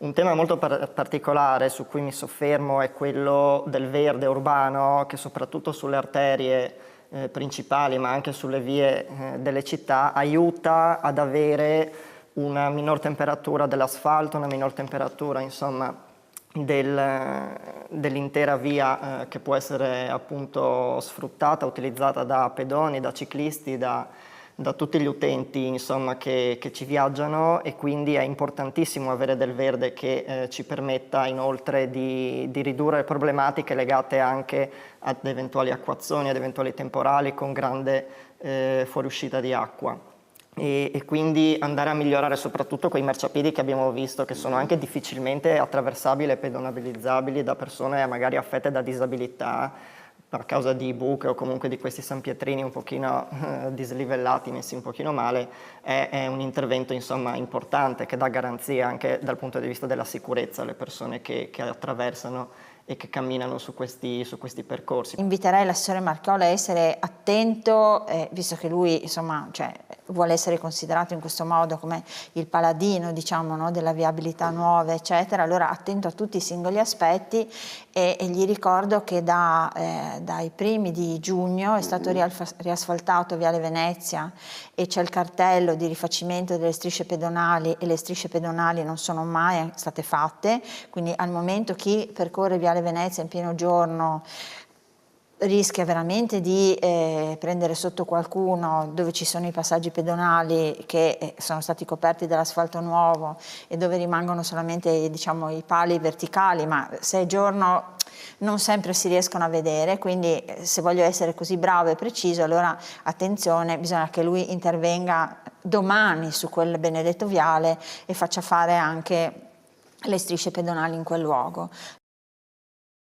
Un tema molto particolare su cui mi soffermo è quello del verde urbano, che soprattutto sulle arterie principali, ma anche sulle vie delle città, aiuta ad avere una minor temperatura dell'asfalto, una minor temperatura, insomma, dell'intera via che può essere appunto sfruttata, utilizzata da pedoni, da ciclisti, da tutti gli utenti, insomma, che ci viaggiano, e quindi è importantissimo avere del verde che ci permetta inoltre di ridurre le problematiche legate anche ad eventuali acquazzoni, ad eventuali temporali con grande fuoriuscita di acqua. E quindi andare a migliorare soprattutto quei marciapiedi che abbiamo visto che sono anche difficilmente attraversabili e pedonabilizzabili da persone magari affette da disabilità a causa di buche o comunque di questi sanpietrini un pochino dislivellati, messi un pochino male. È un intervento, insomma, importante, che dà garanzia anche dal punto di vista della sicurezza alle persone che attraversano e che camminano su questi percorsi. Inviterei l'assessore Marchiola a essere attento, visto che lui, insomma, vuole essere considerato in questo modo come il paladino, diciamo, no, della viabilità nuova, eccetera. Allora attento a tutti i singoli aspetti, e gli ricordo che dai primi di giugno è stato riasfaltato Viale Venezia, e c'è il cartello di rifacimento delle strisce pedonali, e le strisce pedonali non sono mai state fatte, quindi al momento chi percorre Viale Venezia in pieno giorno rischia veramente di prendere sotto qualcuno, dove ci sono i passaggi pedonali che sono stati coperti dall'asfalto nuovo e dove rimangono solamente, diciamo, i pali verticali, ma se è giorno non sempre si riescono a vedere, quindi se voglio essere così bravo e preciso, allora attenzione, bisogna che lui intervenga domani su quel benedetto viale e faccia fare anche le strisce pedonali in quel luogo.